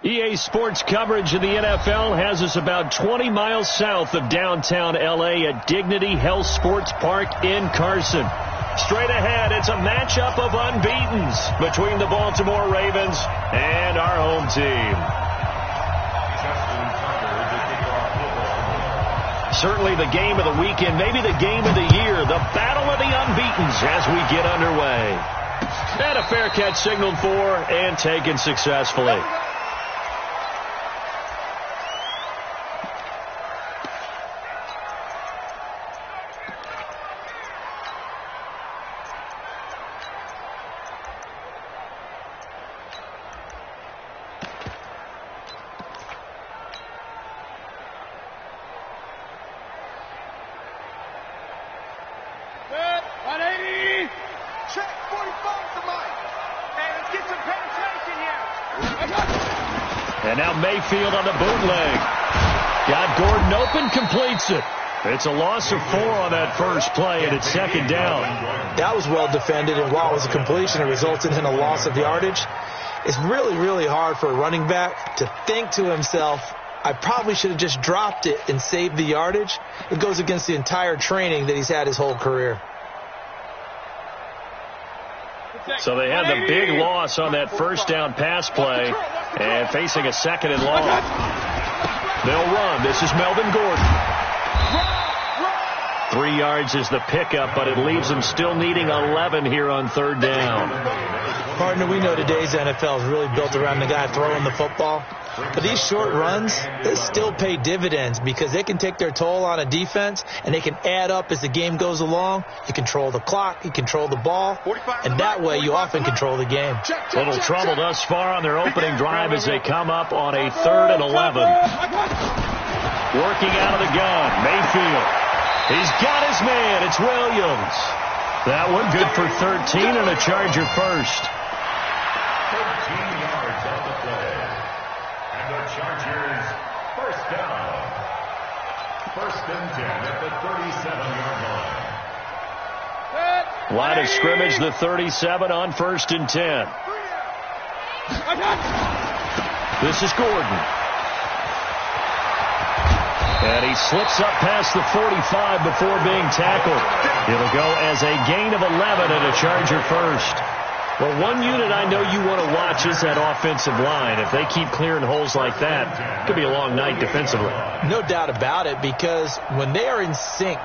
EA Sports coverage of the NFL has us about 20 miles south of downtown L.A. at Dignity Health Sports Park in Carson. Straight ahead, it's a matchup of unbeatens between the Baltimore Ravens and our home team. Certainly the game of the weekend, maybe the game of the year, the battle of the unbeatens as we get underway. And a fair catch signaled for and taken successfully. And now Mayfield on the bootleg. Got Gordon open, completes it. It's a loss of 4 on that first play, and it's second down. That was well defended, and while it was a completion, it resulted in a loss of yardage. It's really, really hard for a running back to think to himself, I probably should have just dropped it and saved the yardage. It goes against the entire training that he's had his whole career. So they had the big loss on that first down pass play and facing a second and long. They'll run. This is Melvin Gordon. 3 yards is the pickup, but it leaves them still needing 11 here on third down. Partner, we know today's NFL is really built around the guy throwing the football. But these short runs, they still pay dividends because they can take their toll on a defense and they can add up as the game goes along. You control the clock, you control the ball, and that way you often control the game. Little trouble thus far on their opening drive as they come up on a 3rd and 11. Working out of the gun, Mayfield. He's got his man. It's Williams. That one good for 13 and a Charger first. 13 yards on the play. And the Chargers first down. 1st and 10 at the 37-yard line. Line of scrimmage, the 37 on 1st and 10. This is Gordon. And he slips up past the 45 before being tackled. It'll go as a gain of 11 and a Charger first. Well, one unit I know you want to watch is that offensive line. If they keep clearing holes like that, it could be a long night defensively. No doubt about it, because when they are in sync,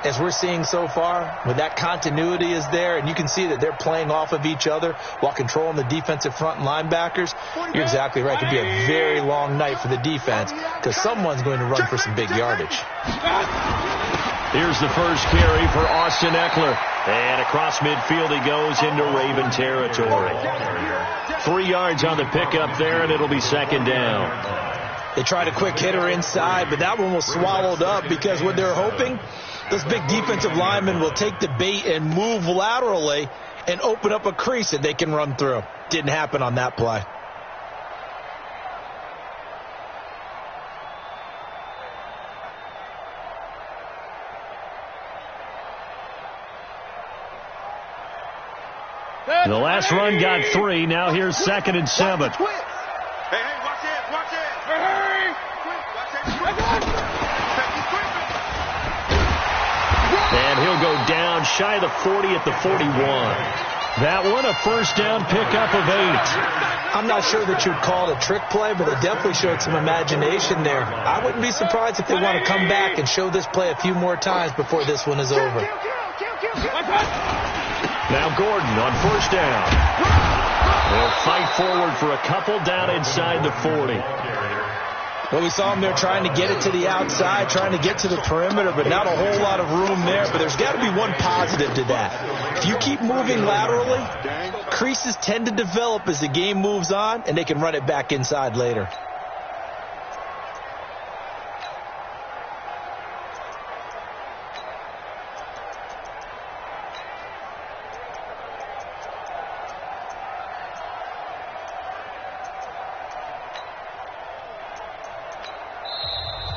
as we're seeing so far, when that continuity is there and you can see that they're playing off of each other while controlling the defensive front and linebackers, you're exactly right. It could be a very long night for the defense because someone's going to run for some big yardage. Here's the first carry for Austin Eckler. And across midfield he goes into Raven territory. 3 yards on the pickup there, and it'll be second down. They tried a quick hitter inside, but that one was swallowed up because what they're hoping, this big defensive lineman will take the bait and move laterally and open up a crease that they can run through. Didn't happen on that play. The last run got 3. Now here's 2nd and 7. Hey, watch it, watch it. Hey, And he'll go down shy of the 40 at the 41. That one a first down pickup of 8. I'm not sure that you'd call it a trick play, but it definitely showed some imagination there. I wouldn't be surprised if they want to come back and show this play a few more times before this one is over. Now Gordon on first down. They'll fight forward for a couple down inside the 40. Well, we saw them there trying to get it to the outside, trying to get to the perimeter, but not a whole lot of room there. But there's got to be one positive to that. If you keep moving laterally, creases tend to develop as the game moves on, and they can run it back inside later.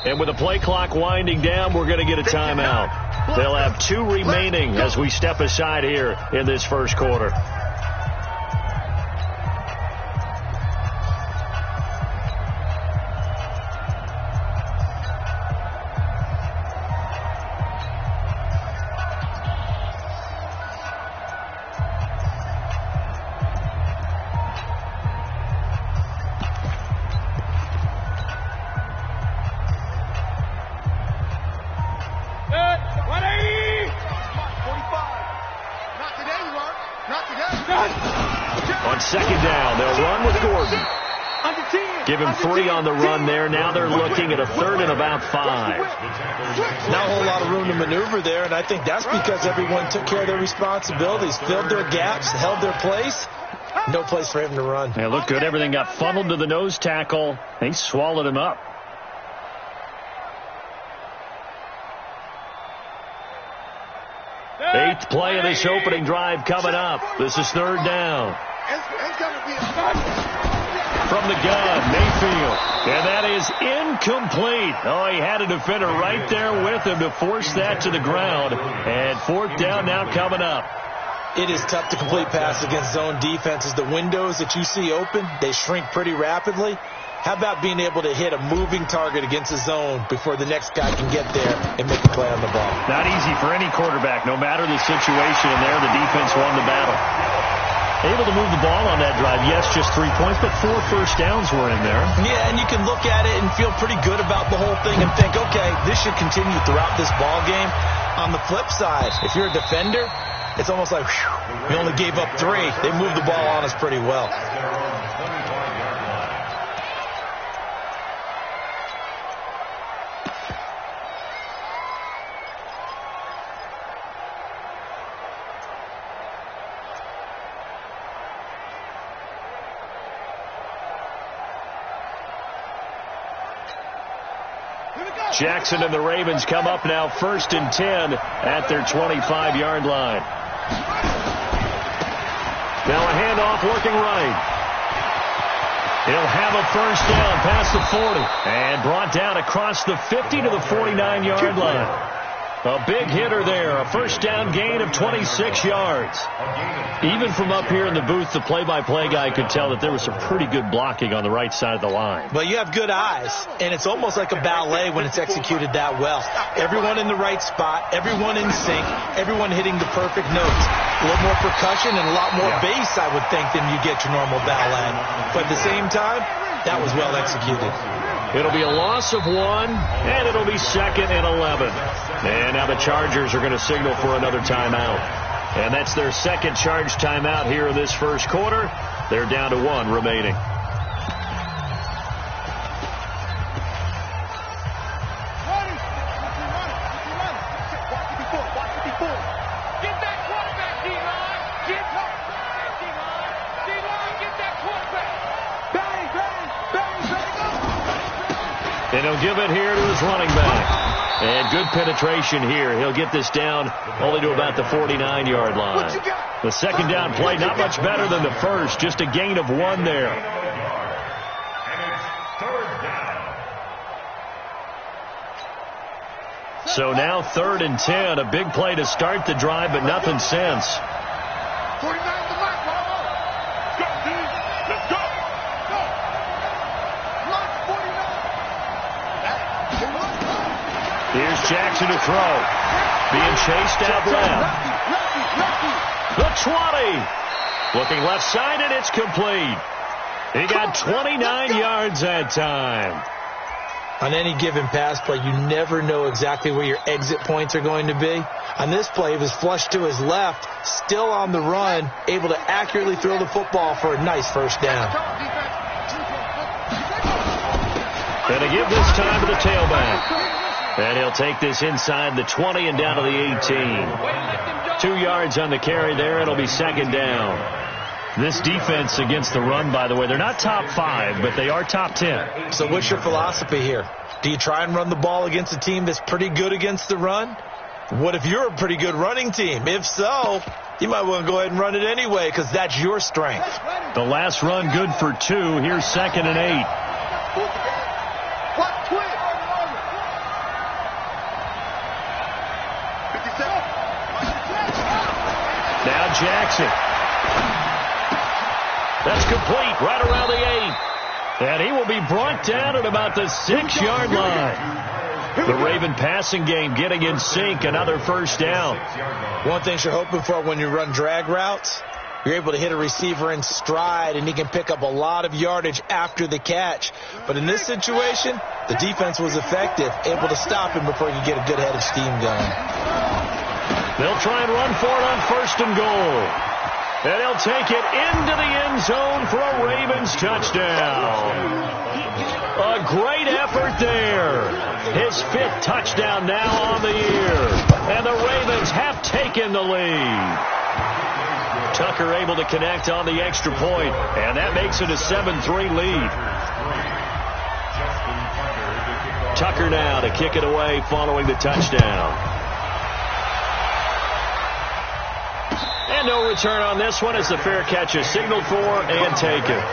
And with the play clock winding down, we're going to get a timeout. They'll have 2 remaining as we step aside here in this first quarter. On second down, they'll run with Gordon. Give him 3 on the run there. Now they're looking at a 3rd and about 5. Not a whole lot of room to maneuver there, and I think that's because everyone took care of their responsibilities, filled their gaps, held their place. No place for him to run. It looked good. Everything got funneled to the nose tackle. He swallowed him up. Eighth play of this opening drive coming up. This is 3rd down. From the gun, Mayfield. And that is incomplete. Oh, he had a defender right there with him to force that to the ground. And 4th down now coming up. It is tough to complete pass against zone defenses. The windows that you see open, they shrink pretty rapidly. How about being able to hit a moving target against a zone before the next guy can get there and make a play on the ball? Not easy for any quarterback, no matter the situation. And there, the defense won the battle. Able to move the ball on that drive. Yes, just 3 points, but 4 first downs were in there. Yeah, and you can look at it and feel pretty good about the whole thing and think, okay, this should continue throughout this ball game. On the flip side, if you're a defender, it's almost like, whew, we only gave up 3. They moved the ball on us pretty well. Jackson and the Ravens come up now 1st and 10 at their 25-yard line. Now a handoff working right. He'll have a 1st down past the 40 and brought down across the 50 to the 49-yard line. A big hitter there, a 1st down gain of 26 yards. Even from up here in the booth, the play-by-play guy could tell that there was some pretty good blocking on the right side of the line. Well, you have good eyes, and it's almost like a ballet when it's executed that well. Everyone in the right spot, everyone in sync, everyone hitting the perfect notes. A little more percussion and a lot more bass, I would think, than you get your normal ballet. But at the same time, that was well executed. It'll be a loss of 1, and it'll be 2nd and 11. And now the Chargers are going to signal for another timeout. And that's their 2nd charge timeout here in this 1st quarter. They're down to 1 remaining. And he'll give it here to his running back. And good penetration here. He'll get this down only to about the 49-yard line. The 2nd down play, not much better than the 1st. Just a gain of 1 there. So now 3rd and 10. A big play to start the drive, but nothing since. Here's Jackson to throw. Being chased out left. The 20. Looking left side, and it's complete. He got 29 yards that time. On any given pass play, you never know exactly where your exit points are going to be. On this play, he was flushed to his left, still on the run, able to accurately throw the football for a nice 1st down. Gonna give this time to the tailback. And he'll take this inside the 20 and down to the 18. 2 yards on the carry there. It'll be 2nd down. This defense against the run, by the way, they're not top 5, but they are top 10. So what's your philosophy here? Do you try and run the ball against a team that's pretty good against the run? What if you're a pretty good running team? If so, you might want to go ahead and run it anyway because that's your strength. The last run good for 2. Here's 2nd and 8. Now Jackson. That's complete right around the 8. And he will be brought down at about the 6-yard line. The Raven passing game getting in sync. Another 1st down. One thing you're hoping for when you run drag routes, you're able to hit a receiver in stride, and he can pick up a lot of yardage after the catch. But in this situation, the defense was effective, able to stop him before he could get a good head of steam going. They'll try and run for it on 1st and goal. And he'll take it into the end zone for a Ravens touchdown. A great effort there. His 5th touchdown now on the year. And the Ravens have taken the lead. Tucker able to connect on the extra point, and that makes it a 7-3 lead. Tucker now to kick it away following the touchdown. And no return on this one as the fair catch is signaled for and taken.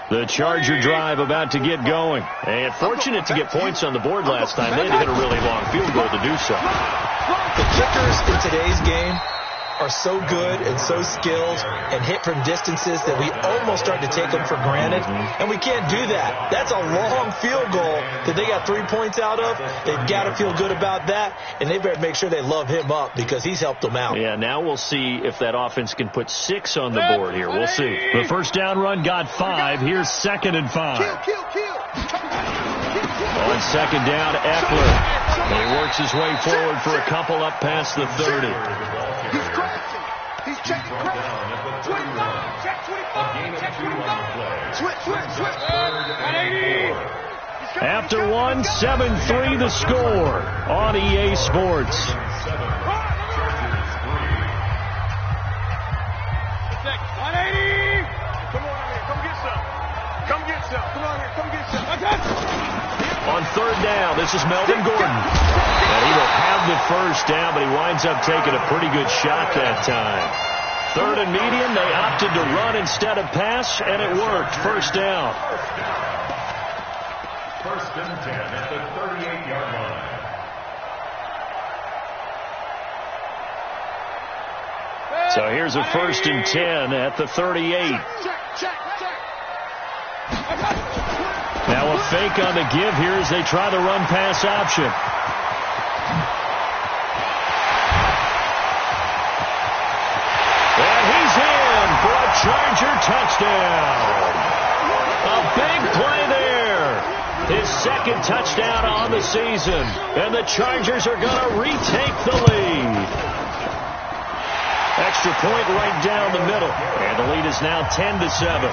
The Charger drive about to get going. And fortunate to get points on the board last time. They had to hit a really long field goal to do so. The kickers in today's game are so good and so skilled and hit from distances that we almost start to take them for granted. And we can't do that. That's a long field goal that they got 3 points out of. They've got to feel good about that. And they better make sure they love him up because he's helped them out. Yeah, now we'll see if that offense can put 6 on the board here. We'll see. The first down run got 5. Here's 2nd and 5. On 2nd down, Eckler. He works his way forward for a couple up past the 30. He's crashing. He's checking crash. 25. Check 25. Check 25. Switch. 180. After 1, 7-3 the score on EA Sports. 180. Come on out here. Come get some. Come get some. Come on here. Come get some. On 3rd down, this is Melvin Gordon. And he will have the first down, but he winds up taking a pretty good shot that time. 3rd and medium, they opted to run instead of pass, and it worked. First down. 1st and 10 at the 38-yard line. So here's a 1st and 10 at the 38. Now a fake on the give here as they try the run-pass option. And he's in for a Charger touchdown. A big play there. His 2nd touchdown on the season. And the Chargers are going to retake the lead. Extra point right down the middle. And the lead is now 10-7.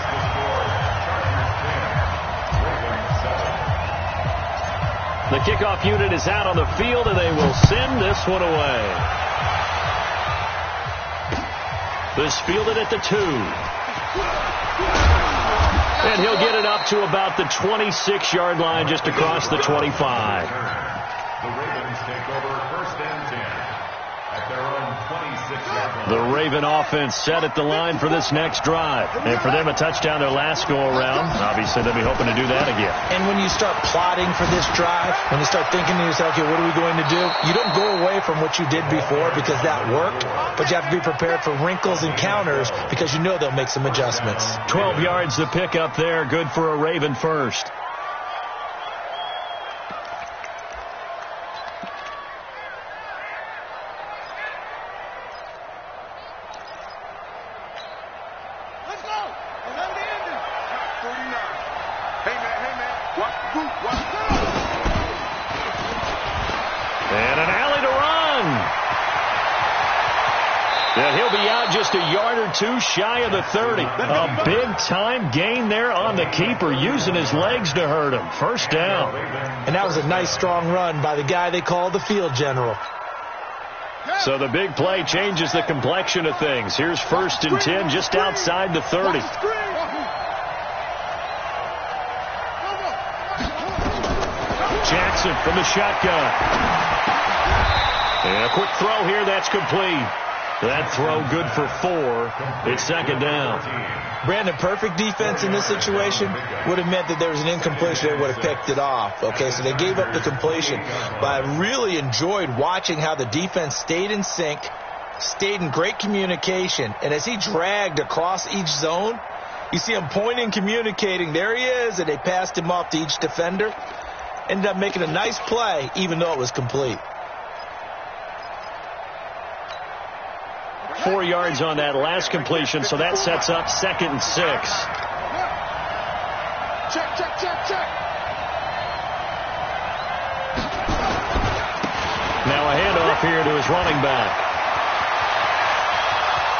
The kickoff unit is out on the field, and they will send this one away. This fielded at the 2. And he'll get it up to about the 26-yard line, just across the 25. The Ravens take over 1st and 10 at their own 26-yard line. The Raven offense set at the line for this next drive. And for them, a touchdown their last go-around. Obviously, they'll be hoping to do that again. And when you start plotting for this drive, when you start thinking to yourself, okay, what are we going to do? You don't go away from what you did before because that worked, but you have to be prepared for wrinkles and counters because you know they'll make some adjustments. 12 yards to pick up there. Good for a Raven first. And an alley to run. And he'll be out just a yard or 2 shy of the 30. A big-time gain there on the keeper, using his legs to hurt him. First down. And that was a nice, strong run by the guy they call the field general. So the big play changes the complexion of things. Here's 1st and 10 just outside the 30. Jackson from the shotgun. And a quick throw here, that's complete. That throw good for 4. It's 2nd down. Brandon, perfect defense in this situation would have meant that there was an incompletion. They would have picked it off. Okay, so they gave up the completion. But I really enjoyed watching how the defense stayed in sync, stayed in great communication. And as he dragged across each zone, you see him pointing, communicating. There he is, and they passed him off to each defender. Ended up making a nice play, even though it was complete. 4 yards on that last completion, so that sets up 2nd and 6. Check. Now a handoff here to his running back.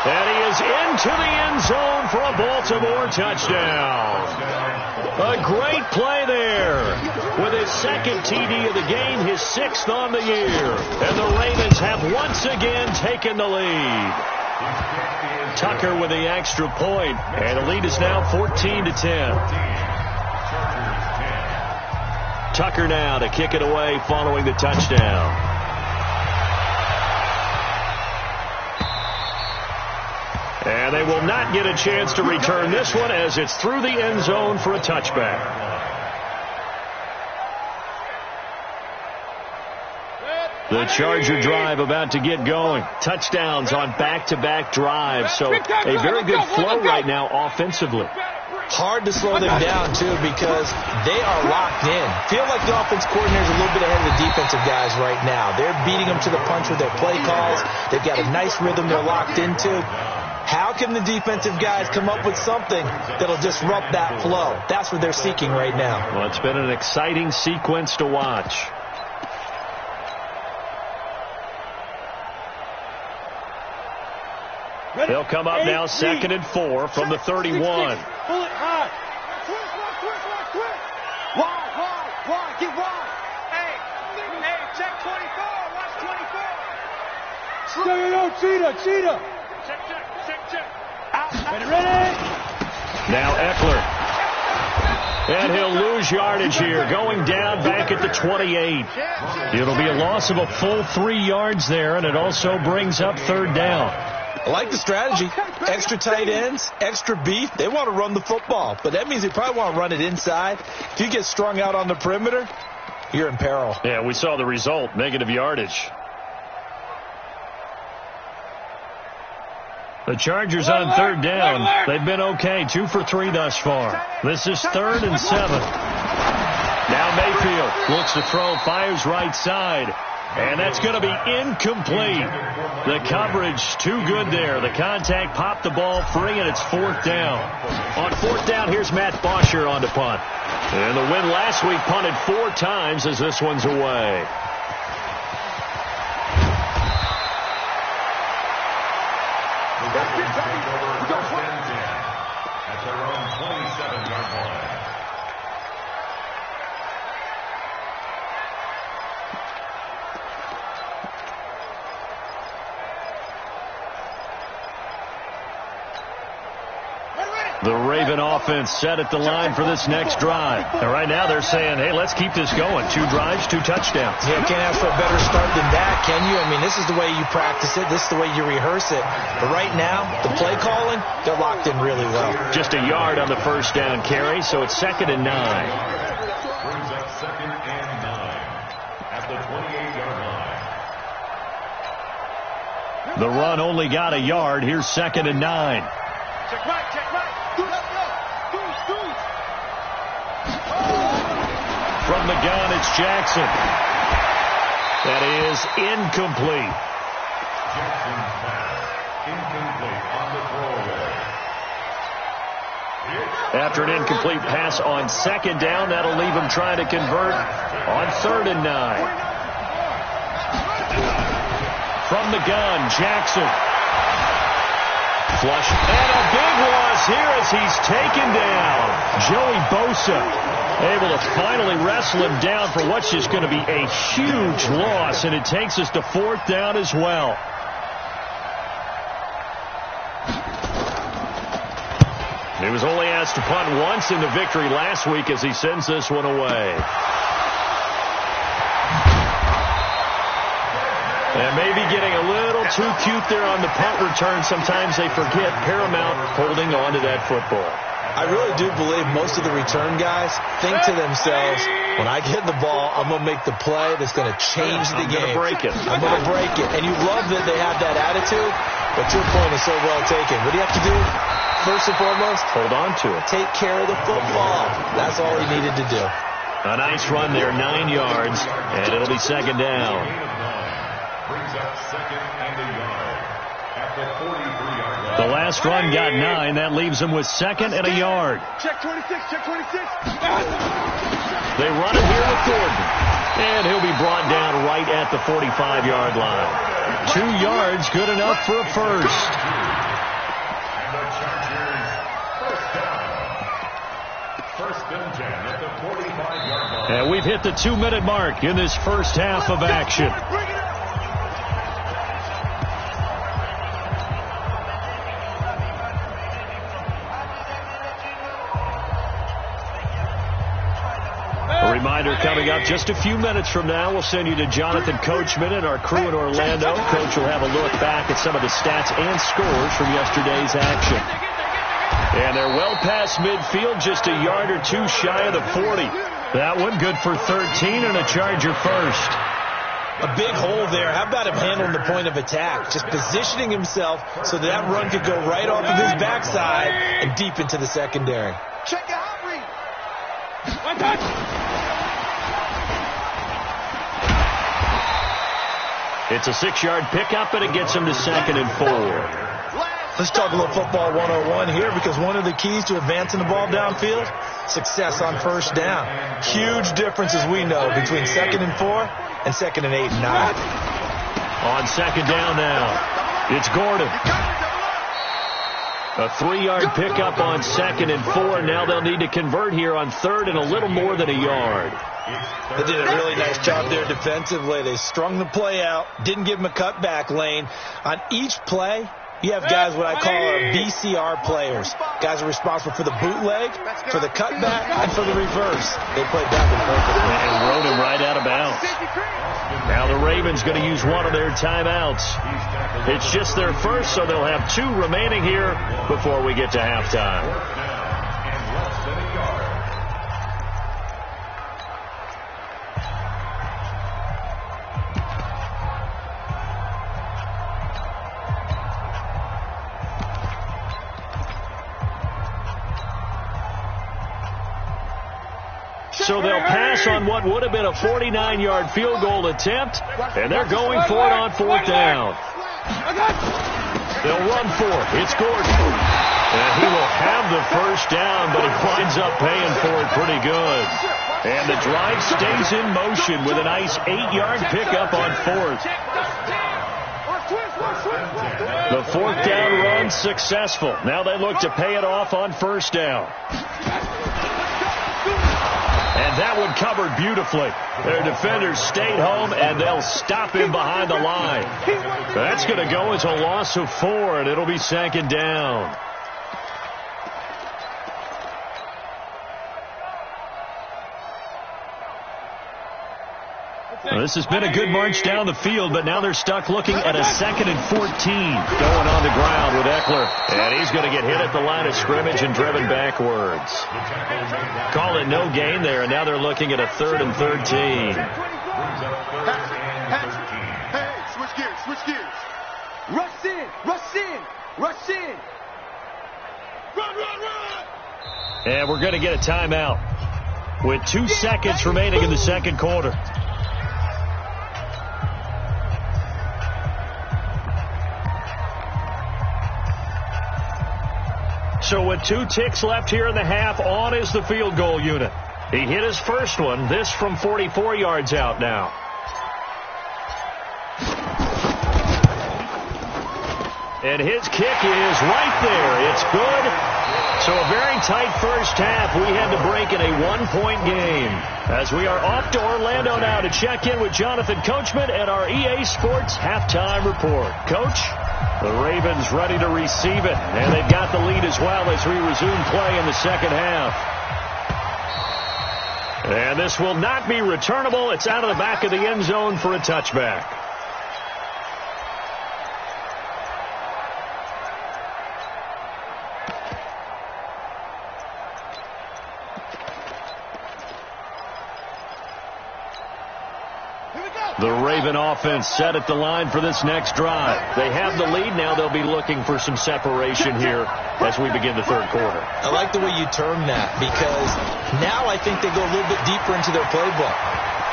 And he is into the end zone for a Baltimore touchdown. A great play there. With his 2nd TD of the game, his 6th on the year. And the Ravens have once again taken the lead. Tucker with the extra point, and the lead is now 14-10. Tucker now to kick it away following the touchdown. And they will not get a chance to return this one as it's through the end zone for a touchback. The Charger drive about to get going. Touchdowns on back-to-back drives. So a very good flow right now offensively. Hard to slow them down, too, because they are locked in. Feel like the offense coordinator is a little bit ahead of the defensive guys right now. They're beating them to the punch with their play calls. They've got a nice rhythm they're locked into. How can the defensive guys come up with something that'll disrupt that flow? That's what they're seeking right now. Well, it's been an exciting sequence to watch. They'll come up now 2nd and 4 from the 31. Pull it high. Wide. Get wide. Hey, check 24. Watch 24. Cheetah. Check. Ready. Now Eckler. And he'll lose yardage here, going down back at the 28. It'll be a loss of a full 3 yards there, and it also brings up 3rd down. I like the strategy. Extra tight ends, extra beef. They want to run the football, but that means they probably want to run it inside. If you get strung out on the perimeter, you're in peril. Yeah, we saw the result, negative yardage. The Chargers on 3rd down. They've been okay, 2 for 3 thus far. This is 3rd and 7. Now Mayfield looks to throw, fires right side. And that's going to be incomplete. The coverage too good there. The contact popped the ball free, and it's 4th down. On 4th down, here's Matt Bosher on to punt. And the win last week punted 4 times as this one's away. At their own 27-yard line. The Raven offense set at the line for this next drive. And right now they're saying, hey, let's keep this going. 2 drives, 2 touchdowns. Yeah, can't ask for a better start than that, can you? I mean, this is the way you practice it. This is the way you rehearse it. But right now, the play calling, they're locked in really well. Just a yard on the 1st down carry, so it's 2nd and 9. Brings up 2nd and 9 at the 28-yard line. The run only got a yard. Here's 2nd and 9. Check right. From the gun, it's Jackson. That is incomplete. Jackson's pass incomplete on the throwaway. After an incomplete pass on 2nd down, that'll leave him trying to convert on 3rd and 9. From the gun, Jackson. Flush. And a big loss here as he's taken down. Joey Bosa able to finally wrestle him down for what's just going to be a huge loss, and it takes us to 4th down as well. He was only asked to punt once in the victory last week as he sends this one away. And maybe getting a little too cute there on the punt return. Sometimes they forget paramount holding on to that football. I really do believe most of the return guys think to themselves, when I get the ball, I'm going to make the play that's going to change the game. I'm going to break it. I'm going to break it. And you love that they have that attitude, but your point is so well taken. What do you have to do? First and foremost, hold on to it. Take care of the football. That's all he needed to do. A nice run there, 9 yards, and it'll be 2nd down. Brings up 2nd and a yard at the 40. The last run got 9. That leaves him with 2nd and a yard. Check 26, check 26. They run it here with Gordon. And he'll be brought down right at the 45-yard line. 2 yards, good enough for a first. And the Chargers, first down. First and 10 at the 45-yard line. And we've hit the 2-minute mark in this first half of action. Bring it up. A reminder coming up just a few minutes from now. We'll send you to Jonathan Coachman and our crew in Orlando. Coach will have a look back at some of the stats and scores from yesterday's action. And they're well past midfield, just a yard or two shy of the 40. That one good for 13 and a Charger first. A big hole there. How about him handling the point of attack? Just positioning himself so that run could go right off of his backside and deep into the secondary. Check your hot read. One touch. It's a 6-yard pickup, and it gets him to 2nd and 4. Let's talk a little football 101 here, because one of the keys to advancing the ball downfield, success on first down. Huge difference, as we know, between 2nd and 4 and 2nd and 8 and 9. On 2nd down now, it's Gordon. A 3-yard pickup on 2nd and 4. Now they'll need to convert here on 3rd and a little more than a yard. They did a really nice job there defensively. They strung the play out, didn't give him a cutback lane. On each play, you have guys what I call our BCR players. Guys are responsible for the bootleg, for the cutback, and for the reverse. They played that one perfectly. And rode him right out of bounds. Now the Ravens going to use one of their timeouts. It's just their first, so they'll have 2 remaining here before we get to halftime. So they'll pass on what would have been a 49-yard field goal attempt, and they're going for it on 4th down. They'll run for it. It's Gordon. And he will have the first down, but he winds up paying for it pretty good. And the drive stays in motion with a nice 8-yard pickup on 4th. The 4th down run successful. Now they look to pay it off on first down. And that one covered beautifully. Their defenders stayed home, and they'll stop him behind the line. That's going to go as a loss of 4, and it'll be 2nd down. Well, this has been a good march down the field, but now they're stuck looking at a 2nd and 14 going on the ground with Eckler. And he's going to get hit at the line of scrimmage and driven backwards. Call it no gain there, and now they're looking at a 3rd and 13. Hey, switch gears, switch gears. Rush in, rush in, rush in. Run, run, run. And we're going to get a timeout with 2 seconds remaining in the second quarter. So with 2 ticks left here in the half, on is the field goal unit. He hit his first one, this from 44 yards out now. And his kick is right there. It's good. So a very tight first half. We had to break in a 1-point game. As we are off to Orlando now to check in with Jonathan Coachman and our EA Sports halftime report. Coach? The Ravens ready to receive it, and they've got the lead as well as we resume play in the second half. And this will not be returnable. It's out of the back of the end zone for a touchback. The Raven offense set at the line for this next drive. They have the lead. Now they'll be looking for some separation here as we begin the third quarter. I like the way you term that, because now I think they go a little bit deeper into their playbook.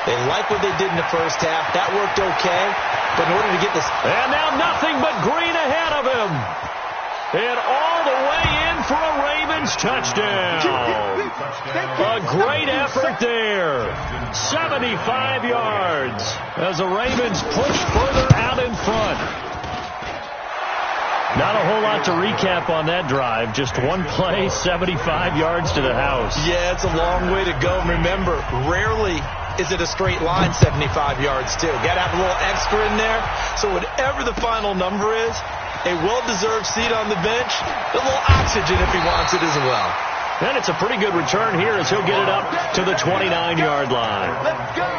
They like what they did in the first half. That worked okay. But in order to get this... And now nothing but green ahead of him. And all the way in for a Ravens touchdown. A great effort there. 75 yards as the Ravens push further out in front. Not a whole lot to recap on that drive. Just one play, 75 yards to the house. Yeah, it's a long way to go. Remember, rarely is it a straight line 75 yards, too. Got to have a little extra in there. So whatever the final number is, a well-deserved seat on the bench, a little oxygen if he wants it as well. And it's a pretty good return here as he'll get it up to the 29-yard line. Let's go.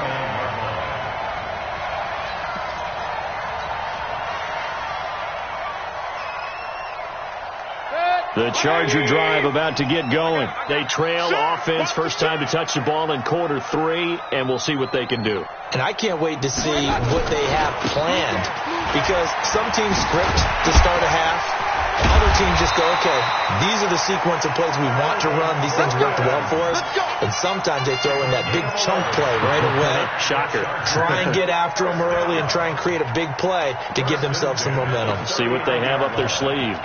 The Charger drive about to get going. They trail offense, first time to touch the ball in quarter 3, and we'll see what they can do. And I can't wait to see what they have planned, because some teams script to start a half. Other teams just go, okay, these are the sequence of plays we want to run. These things worked well for us. And sometimes they throw in that big chunk play right away. Shocker. Try and get after them early and try and create a big play to give themselves some momentum. See what they have up their sleeve.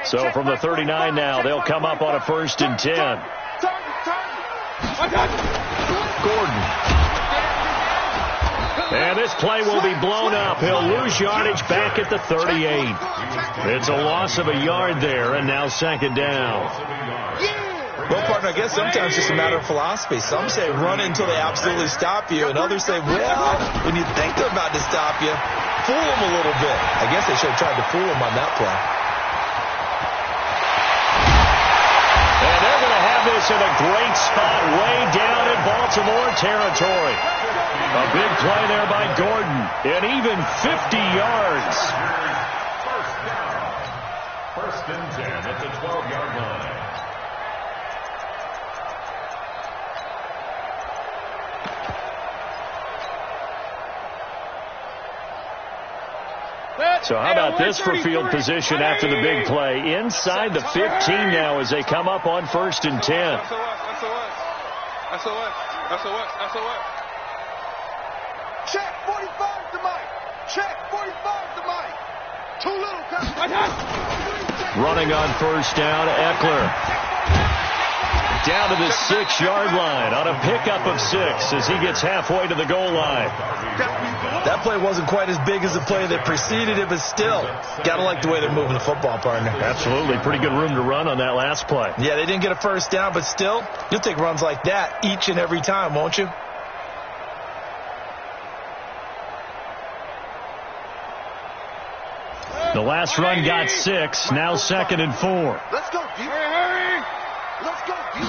So from the 39 now, they'll come up on a 1st and 10. Gordon. And this play will be blown up. He'll lose yardage back at the 38. It's a loss of a yard there, and now 2nd down. Well, partner, I guess sometimes it's just a matter of philosophy. Some say run until they absolutely stop you, and others say, well, when you think they're about to stop you, fool them a little bit. I guess they should have tried to fool them on that play. And they're going to have this in a great spot way down in Baltimore territory. A big play there by Gordon. And even 50 yards. First and 10 at the 12-yard line. So how about this for field position after the big play? Inside the 15 now as they come up on 1st and 10. SOS. Check 45 to Mike. Check 45 to Mike. Too little. Running on 1st down, Eckler. Down to the 6-yard line on a pickup of 6 as he gets halfway to the goal line. That play wasn't quite as big as the play that preceded it, but still, got to like the way they're moving the football, partner. Absolutely. Pretty good room to run on that last play. Yeah, they didn't get a 1st down, but still, you'll take runs like that each and every time, won't you? The last run got 6, now 2nd and 4. Let's go, D. Hurry! Let's go, D.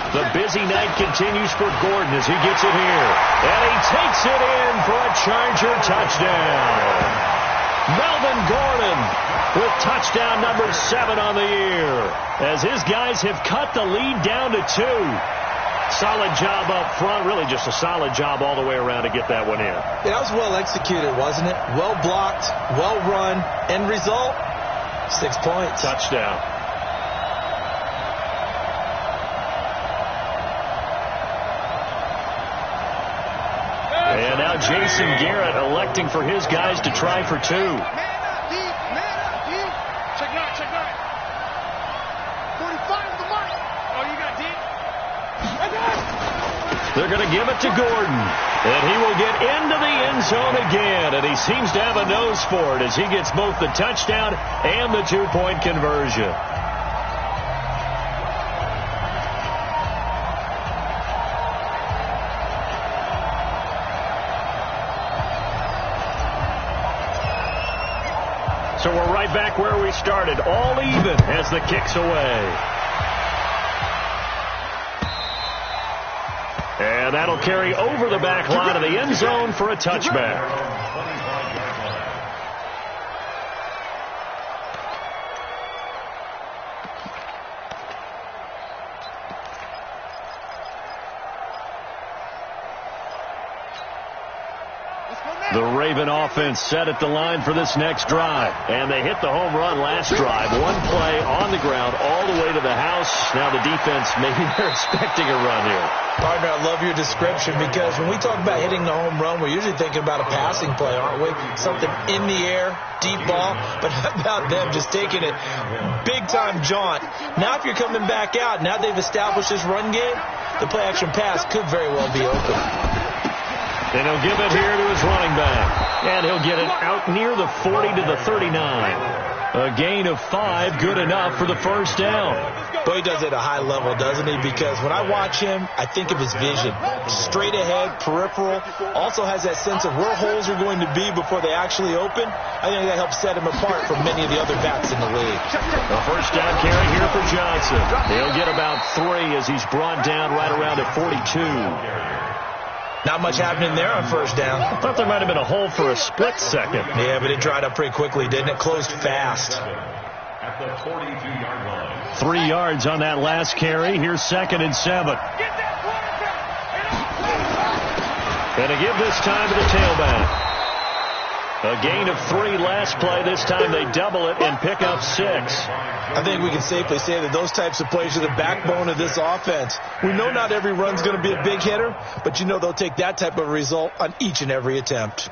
The busy night continues for Gordon as he gets it here. And he takes it in for a Charger touchdown. Melvin Gordon with touchdown number 7 on the year as his guys have cut the lead down to 2. Solid job up front, really just a solid job all the way around to get that one in. Yeah, that was well executed, wasn't it? Well blocked, well run. End result, 6 points. Touchdown. And now Jason Garrett electing for his guys to try for 2. Man up, D. Check 9. 45 to Mike. Oh, you got D? They're going to give it to Gordon. And he will get into the end zone again. And he seems to have a nose for it as he gets both the touchdown and the 2-point conversion. So we're right back where we started, all even as the kick's away. And that'll carry over the back line of the end zone for a touchback. The Raven offense set at the line for this next drive. And they hit the home run last drive. One play on the ground all the way to the house. Now the defense, maybe they're expecting a run here. Partner, I love your description because when we talk about hitting the home run, we're usually thinking about a passing play, aren't we? Something in the air, deep ball. But how about them just taking it big-time jaunt? Now if you're coming back out, now they've established this run game, the play-action pass could very well be open. And he'll give it here to his running back. And he'll get it out near the 40 to the 39. A gain of 5, good enough for the first down. Boy, he does it at a high level, doesn't he? Because when I watch him, I think of his vision. Straight ahead, peripheral. Also has that sense of where holes are going to be before they actually open. I think that helps set him apart from many of the other backs in the league. A first down carry here for Johnson. He'll get about 3 as he's brought down right around at 42. Not much happening there on first down. I thought there might have been a hole for a split second. Yeah, but it dried up pretty quickly, didn't it? Closed fast. At the 42-yard line. 3 yards on that last carry. Here's 2nd and 7. And a give this time to the tailback. A gain of 3 last play. This time they double it and pick up 6. I think we can safely say that those types of plays are the backbone of this offense. We know not every run's going to be a big hitter, but you know they'll take that type of result on each and every attempt.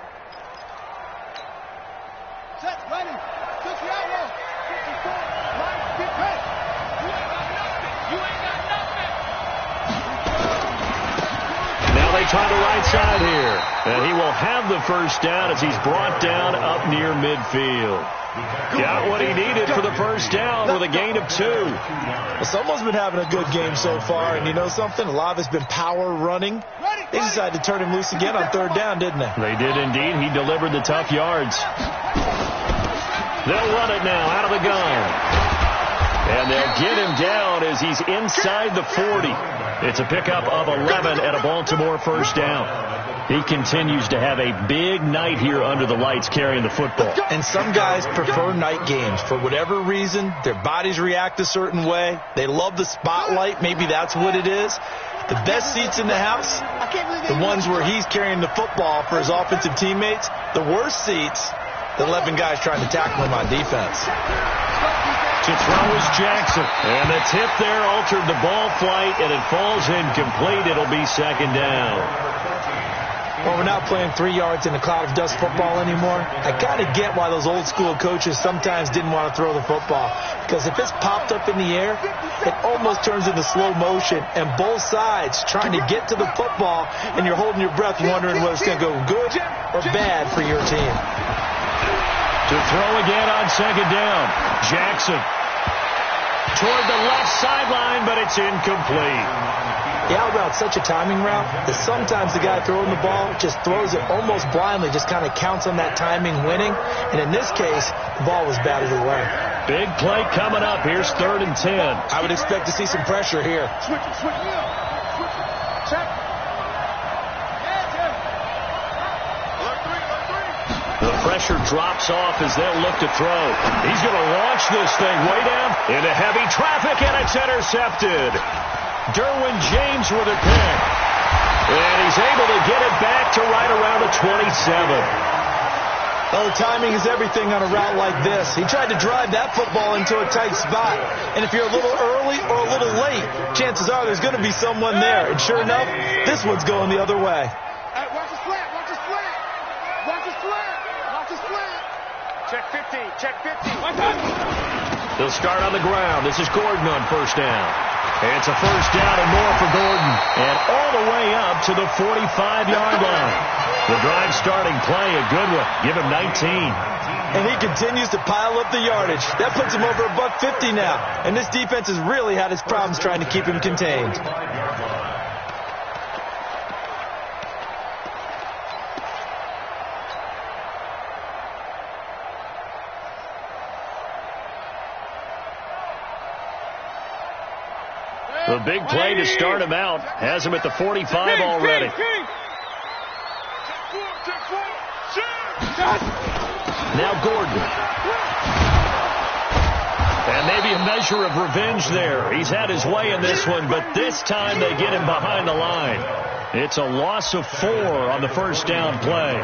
Now they try the right side here. And he will have the first down as he's brought down up near midfield. Got what he needed for the first down with a gain of 2. Well, someone's been having a good game so far, and you know something? A lot of it's been power running. They decided to turn him loose again on third down, didn't they? They did indeed. He delivered the tough yards. They'll run it now out of the gun. And they'll get him down as he's inside the 40. It's a pickup of 11 and a Baltimore first down. He continues to have a big night here under the lights carrying the football. And some guys prefer night games. For whatever reason, their bodies react a certain way. They love the spotlight. Maybe that's what it is. The best seats in the house, the ones where he's carrying the football for his offensive teammates. The worst seats, the 11 guys trying to tackle him on defense. To throw is Jackson. And the tip there altered the ball flight, and it falls incomplete. It'll be 2nd down. Well, we're not playing 3 yards in a cloud of dust football anymore. I kind of get why those old school coaches sometimes didn't want to throw the football. Because if it's popped up in the air, it almost turns into slow motion. And both sides trying to get to the football, and you're holding your breath wondering whether it's going to go good or bad for your team. To throw again on 2nd down. Jackson toward the left sideline, but it's incomplete. The out route's such a timing route that sometimes the guy throwing the ball just throws it almost blindly, just kind of counts on that timing winning. And in this case, the ball was batted away. Big play coming up. Here's 3rd and 10. I would expect to see some pressure here. The pressure drops off as they'll look to throw. He's going to launch this thing way down into heavy traffic, and it's intercepted. Derwin James with a pick. And he's able to get it back to right around the 27. Oh, timing is everything on a route like this. He tried to drive that football into a tight spot. And if you're a little early or a little late, chances are there's going to be someone there. And sure enough, this one's going the other way. Hey, watch the slant, watch the slant. Watch the slant, watch the slant. Check 15, check 15. They'll start on the ground. This is Gordon on first down. It's a first down and more for Gordon. And all the way up to the 45-yard line. The drive starting play, a good one. Give him 19. And he continues to pile up the yardage. That puts him over $150 now. And this defense has really had its problems trying to keep him contained. The big play to start him out has him at the 45 already. Now Gordon. And maybe a measure of revenge there. He's had his way in this one, but this time they get him behind the line. It's a loss of 4 on the first down play.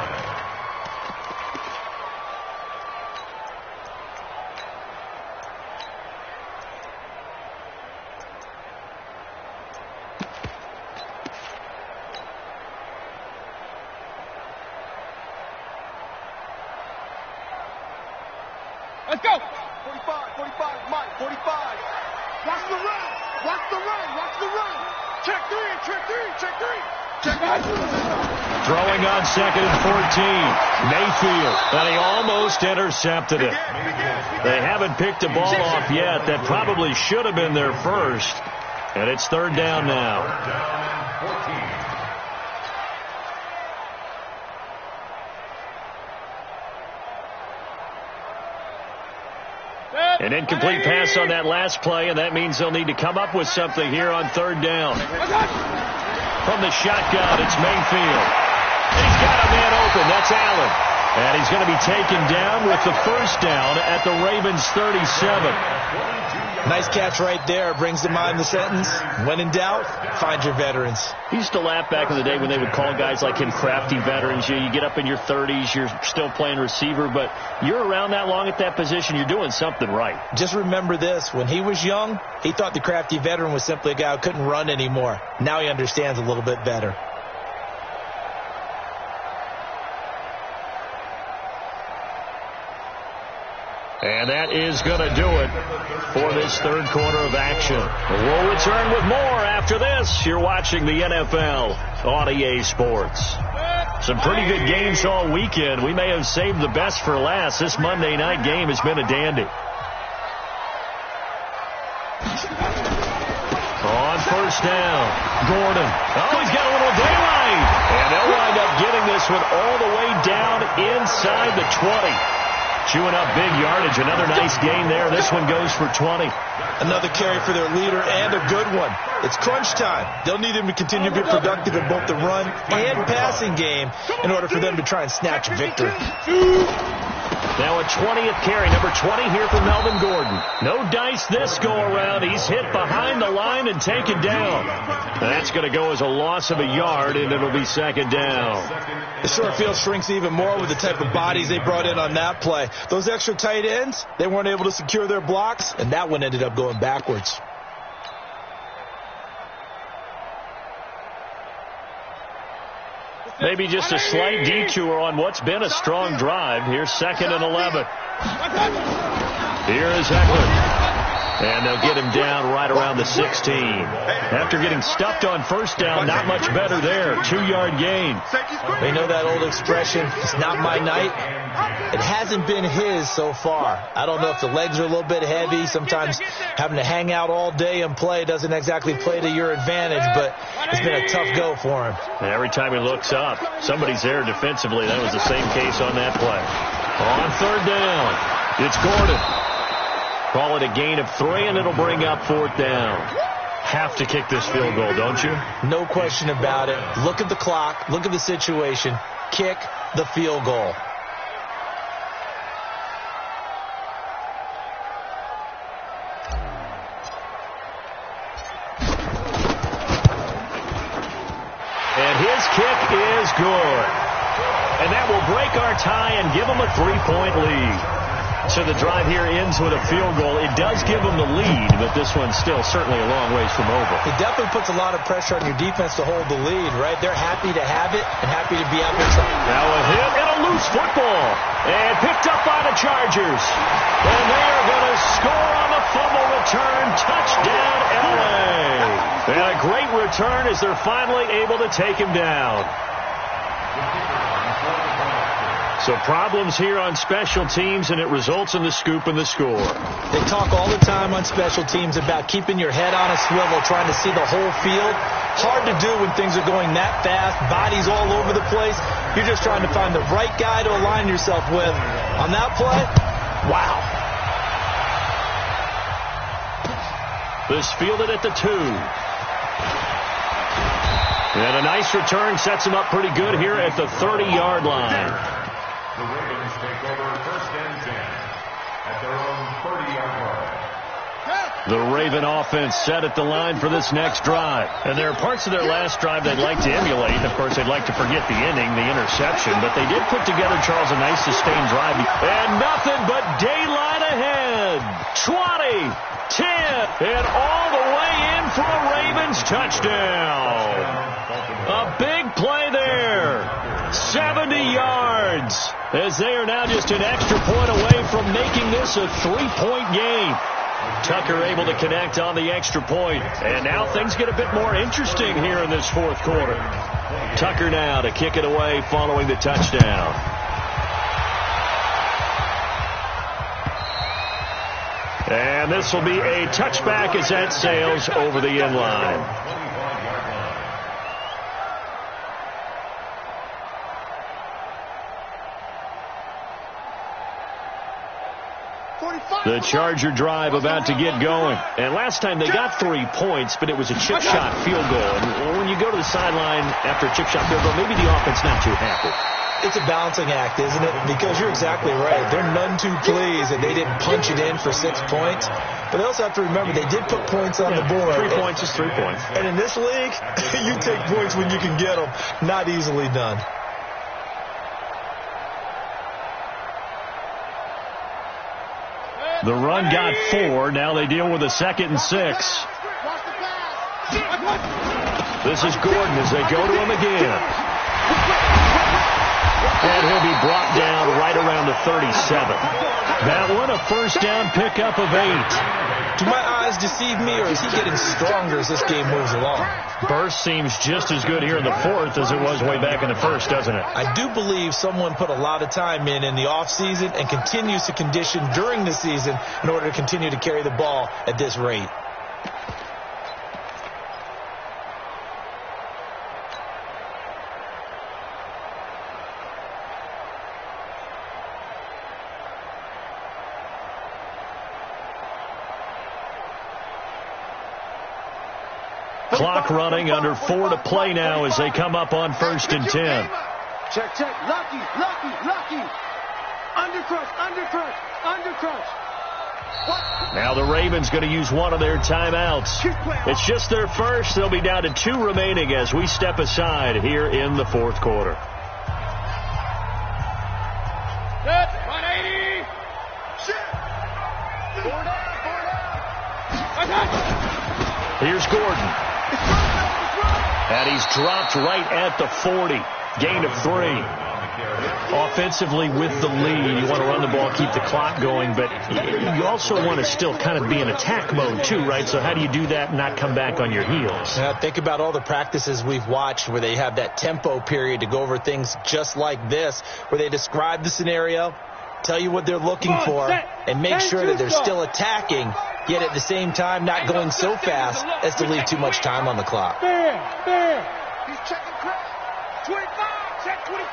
Let's go. 45, Mike, 45. Watch the run. Watch the run. Watch the run. Check three. Check Throwing on second and 14. Mayfield. And he almost intercepted it. They haven't picked a ball off yet. That probably should have been their first. And it's third down now. Third down and 14. An incomplete pass on that last play, and that means they'll need to come up with something here on third down. From the shotgun, it's Mayfield. He's got a man open. That's Allen. And he's going to be taken down with the first down at the Ravens' 37. Nice catch right there. Brings to mind the sentence, when in doubt, find your veterans. He used to laugh back in the day when they would call guys like him crafty veterans. You get up in your 30s, you're still playing receiver, but you're around that long at that position, you're doing something right. Just remember this. When he was young, he thought the crafty veteran was simply a guy who couldn't run anymore. Now he understands a little bit better. And that is going to do it for this third quarter of action. We'll return with more after this. You're watching the NFL on EA Sports. Some pretty good games all weekend. We may have saved the best for last. This Monday night game has been a dandy. On first down, Gordon. Oh, he's got a little daylight. And they'll wind up getting this one all the way down inside the 20. Chewing up big yardage. Another nice gain there. This one goes for 20. Another carry for their leader and a good one. It's crunch time. They'll need him to continue to be productive in both the run and passing game in order for them to try and snatch a victory. Now a 20th carry, number 20 here for Melvin Gordon. No dice this go around. He's hit behind the line and taken down. That's going to go as a loss of a yard, and it'll be second down. The short field shrinks even more with the type of bodies they brought in on that play. Those extra tight ends, they weren't able to secure their blocks, and that one ended up going backwards. Maybe just a slight detour on what's been a strong drive. Here's second and 11. Here is Eckler. And they'll get him down right around the 16. After getting stuffed on first down, not much better there. 2-yard gain. They know that old expression, it's not my night. It hasn't been his so far. I don't know if the legs are a little bit heavy. Sometimes having to hang out all day and play doesn't exactly play to your advantage, but it's been a tough go for him. Every time he looks up, somebody's there defensively. That was the same case on that play. On third down, it's Gordon. Call it a gain of 3, and it'll bring up fourth down. Have to kick this field goal, don't you? No question about it. Look at the clock. Look at the situation. Kick the field goal. And his kick is good. And that will break our tie and give them a 3-point lead. So the drive here ends with a field goal. It does give them the lead, but this one's still certainly a long ways from over. It definitely puts a lot of pressure on your defense to hold the lead, right? They're happy to have it and happy to be out there trying. Now a hit and a loose football. And picked up by the Chargers. And they are going to score on the fumble return. Touchdown, L.A. And a great return as they're finally able to take him down. So problems here on special teams, and it results in the scoop and the score. They talk all the time on special teams about keeping your head on a swivel, trying to see the whole field. Hard to do when things are going that fast, bodies all over the place. You're just trying to find the right guy to align yourself with. On that play, wow. This fielded at the 2. And a nice return sets him up pretty good here at the 30-yard line. The Ravens take over first and 10 at their own 30-yard line. The Raven offense set at the line for this next drive. And there are parts of their last drive they'd like to emulate. Of course, they'd like to forget the inning, the interception. But they did put together, Charles, a nice sustained drive. And nothing but daylight ahead. 20, 10, and all the way in for a Ravens touchdown. A big play there. 70 yards. as they are now just an extra point away from making this a 3-point game. Tucker able to connect on the extra point, and now things get a bit more interesting here in this fourth quarter. Tucker now to kick it away following the touchdown. And this will be a touchback as that sails over the end line. The Charger drive about to get going. And last time they got 3 points, but it was a chip shot field goal. And when you go to the sideline after a chip shot field goal, maybe the offense not too happy. It's a balancing act, isn't it? Because you're exactly right. They're none too pleased that they didn't punch it in for 6 points. But they also have to remember they did put points on the board. 3 points is 3 points. And in this league, you take points when you can get them. Not easily done. The run got 4. Now they deal with a 2nd and 6. This is Gordon as they go to him again. And he'll be brought down right around the 37. That one a first down pickup of 8. Do my eyes deceive me, or is he getting stronger as this game moves along? Burst seems just as good here in the fourth as it was way back in the first, doesn't it? I do believe someone put a lot of time in the offseason and continues to condition during the season in order to continue to carry the ball at this rate. Clock running, under 4 to play now as they come up on 1st and 10. Check, check. Lucky. Undercrush. What? Now the Ravens going to use one of their timeouts. It's just their first. They'll be down to 2 remaining as we step aside here in the fourth quarter. Set. 180. Shit. 4 down. Here's Gordon. And he's dropped right at the 40. Gain of 3. Offensively with the lead, you want to run the ball, keep the clock going, but you also want to still kind of be in attack mode too, right? So how do you do that and not come back on your heels? Think about all the practices we've watched where they have that tempo period to go over things just like this, where they describe the scenario, tell you what they're looking for, and make sure that they're still attacking, yet at the same time not going so fast as to leave too much time on the clock. There. He's checking crack. 25. Check 25.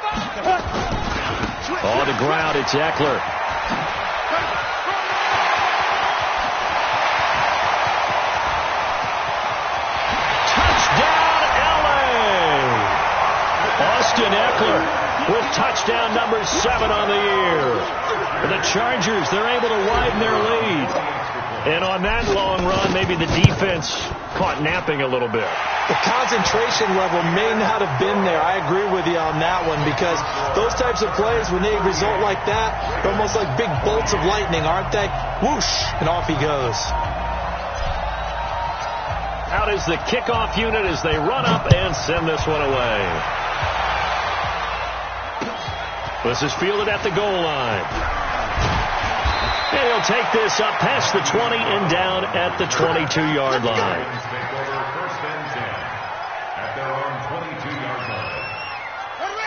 On the ground, it's Eckler. Touchdown, LA! Austin Eckler with touchdown number 7 on the year. For the Chargers, they're able to widen their lead. And on that long run, maybe the defense caught napping a little bit. The concentration level may not have been there. I agree with you on that one, because those types of plays, when they result like that, they're almost like big bolts of lightning, aren't they? Whoosh, and off he goes. Out is the kickoff unit as they run up and send this one away. This is fielded at the goal line. And he'll take this up past the 20 and down at the 22-yard line.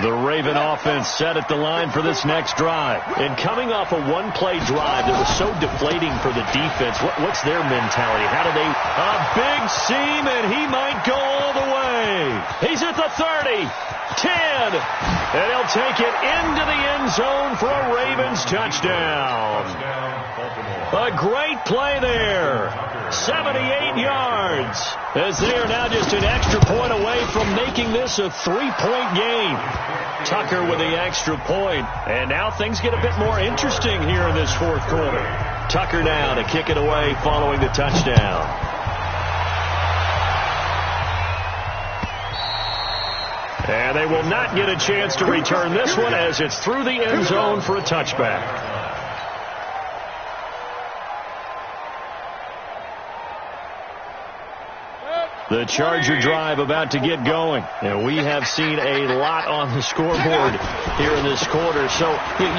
The Raven offense set at the line for this next drive. And coming off a one-play drive that was so deflating for the defense, what's their mentality? How do they... A big seam, and he might go all the way. He's at the 30, 10, and he'll take it into the end zone for a Ravens touchdown. A great play there. 78 yards, as they are now just an extra point away from making this a 3-point game. Tucker with the extra point, and now things get a bit more interesting here in this fourth quarter. Tucker now to kick it away following the touchdown. And they will not get a chance to return this one as it's through the end zone for a touchback. The Charger drive about to get going. And we have seen a lot on the scoreboard here in this quarter. So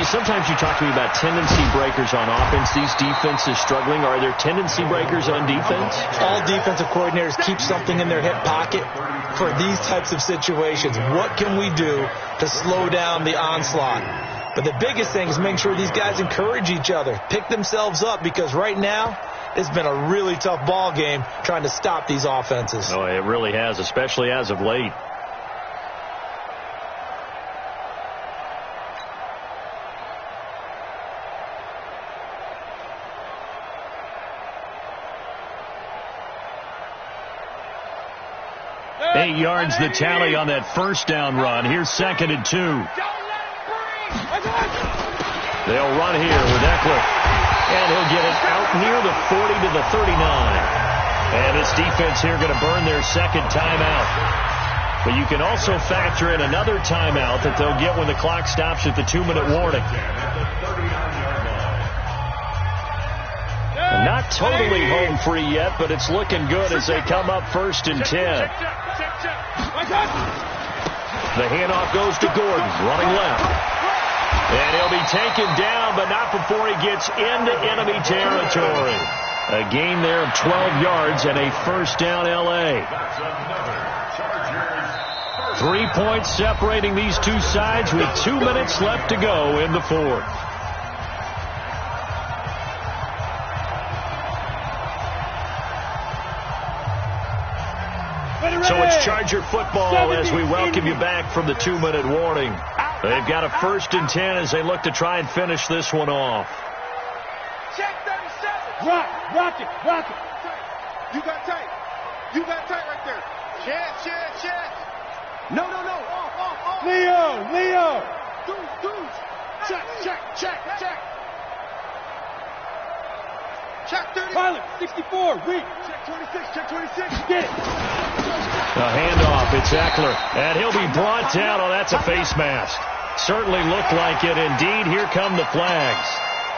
sometimes you talk to me about tendency breakers on offense. These defenses struggling. Are there tendency breakers on defense? All defensive coordinators keep something in their hip pocket for these types of situations. What can we do to slow down the onslaught? But the biggest thing is making sure these guys encourage each other, pick themselves up, because right now it's been a really tough ball game trying to stop these offenses. Oh, it really has, especially as of late. Eight yards the tally on that first down run. Here's 2nd and 2. They'll run here with Eckler. And he'll get it out near the 40 to the 39. And this defense here going to burn their second timeout. But you can also factor in another timeout that they'll get when the clock stops at the 2-minute warning. And not totally home free yet, but it's looking good as they come up 1st and 10. The handoff goes to Gordon, running left. And he'll be taken down, but not before he gets into enemy territory. A gain there of 12 yards and a first down L.A. 3 points separating these two sides with 2 minutes left to go in the fourth. So it's Charger football as we welcome you back from the 2-minute warning. They've got a 1st and 10 as they look to try and finish this one off. Check 37. Rock it. You got tight. right there. Check. No. Off. Leo. Deuce. Check. Check 30. Pilot, 64. Read. Check 26. Get it. A handoff. It's Eckler. And he'll be brought down. Oh, that's a face mask. Certainly looked like it. Indeed, here come the flags.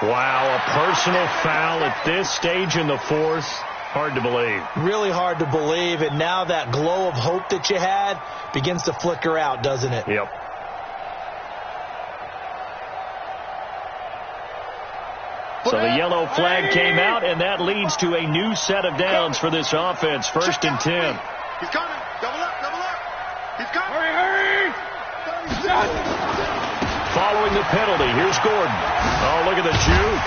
Wow, a personal foul at this stage in the fourth. Hard to believe. Really hard to believe. And now that glow of hope that you had begins to flicker out, doesn't it? Yep. So the yellow flag came out, and that leads to a new set of downs for this offense. 1st and 10. He's coming. Double up. He's coming. Hurry. Following the penalty, here's Gordon. Oh, look at the juke.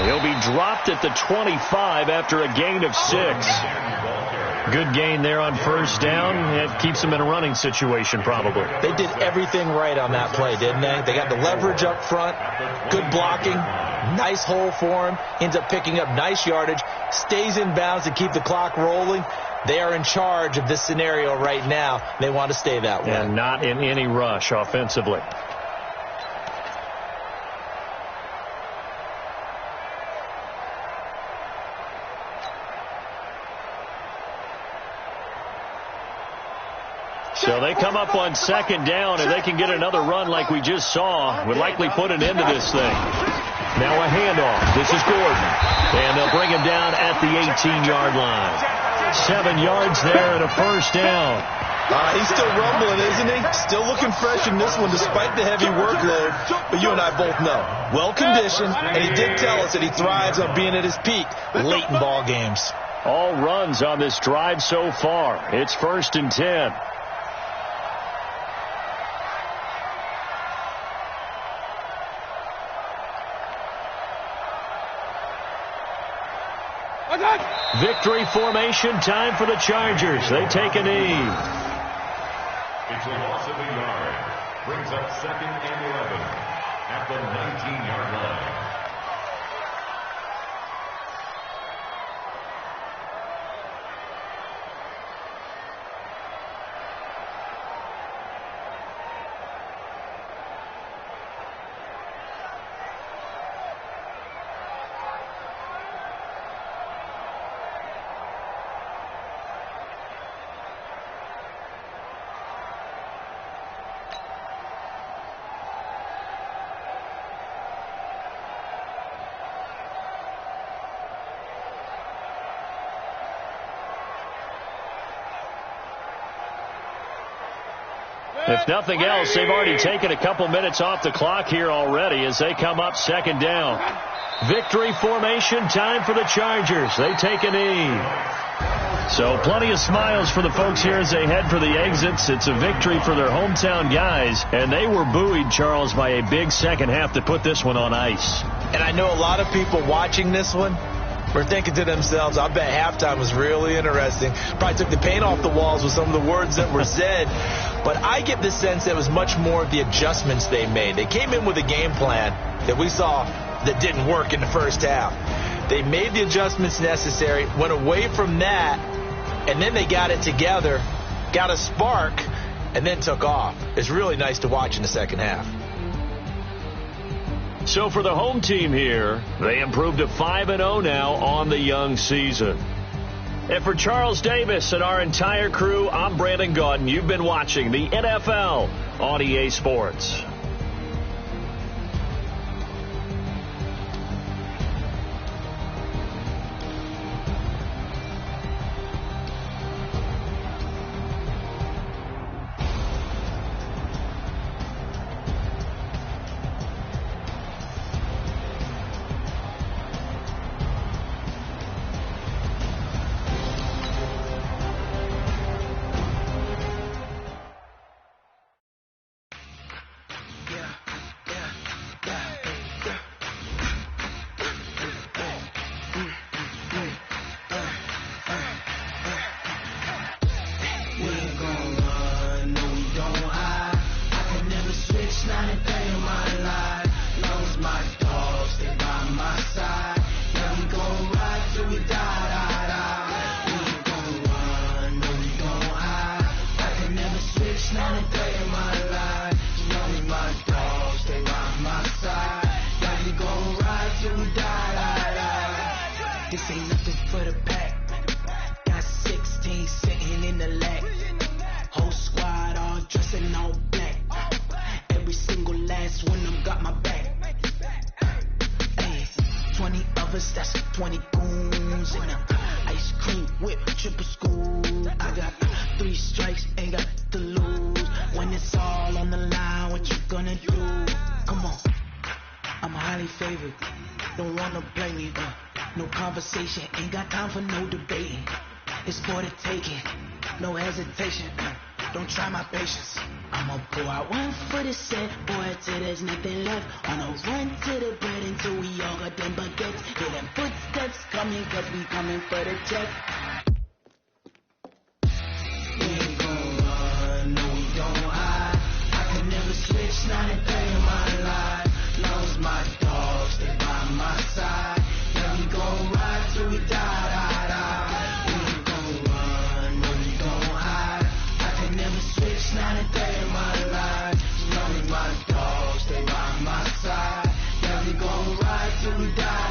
He'll be dropped at the 25 after a gain of 6. Good gain there on first down. It keeps them in a running situation, probably. They did everything right on that play, didn't they? They got the leverage up front, good blocking, nice hole for him, ends up picking up nice yardage, stays in bounds to keep the clock rolling. They are in charge of this scenario right now. They want to stay that way. And not in any rush offensively. So they come up on 2nd down, and they can get another run like we just saw. Would likely put an end to this thing. Now a handoff. This is Gordon. And they'll bring him down at the 18-yard line. 7 yards there and a first down. He's still rumbling, isn't he? Still looking fresh in this one despite the heavy workload. But you and I both know. Well-conditioned, and he did tell us that he thrives on being at his peak late in ball games. All runs on this drive so far. It's 1st and 10. Victory formation time for the Chargers. They take a knee. It's a loss of a yard. Brings up 2nd and 11 at the 19-yard line. If nothing else, they've already taken a couple minutes off the clock here already as they come up second down. Victory formation time for the Chargers. They take a knee. So plenty of smiles for the folks here as they head for the exits. It's a victory for their hometown guys, and they were buoyed, Charles, by a big second half to put this one on ice. And I know a lot of people watching this one were thinking to themselves, I bet halftime was really interesting. Probably took the paint off the walls with some of the words that were said. But I get the sense that it was much more of the adjustments they made. They came in with a game plan that we saw that didn't work in the first half. They made the adjustments necessary, went away from that, and then they got it together, got a spark, and then took off. It's really nice to watch in the second half. So for the home team here, they improved to 5-0 now on the young season. And for Charles Davis and our entire crew, I'm Brandon Gaudin. You've been watching the NFL on EA Sports. This ain't nothing for the pack. Got 16 sitting in the lag. Whole squad all dressing all black. Every single last one of them got my back. Hey, 20 of us, that's 20 goons. And ice cream whip, triple school. I got 3 strikes, ain't got to lose. When it's all on the line, what you gonna do? Come on, I'm highly favored. Don't wanna blame me, no conversation, ain't got time for no debating. It's for the taking, no hesitation. Don't try my patience. I'ma pull out one for the set, boy, till there's nothing left. On a run to the bread until we all got them baguettes. Hear them footsteps coming, cause we coming for the check. We ain't gon' run, no we don't hide. I can never switch, not a day in my life. Long as my dogs stay by my side. Yeah, we gon' ride till we die. We ain't gon' run, no we don't hide. I can never switch, not a day in my life. Long as my dogs stay by my side. Yeah, we gon' ride till we die.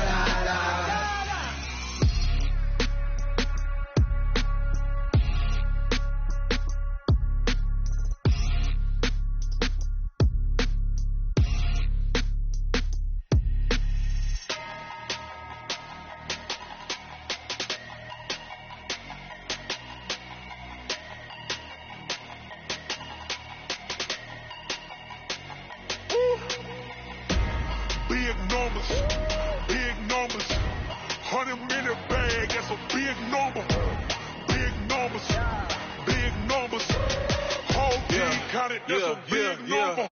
Big numbers, 100-minute bag, that's a big number. Big numbers, whole team counted, that's a big number.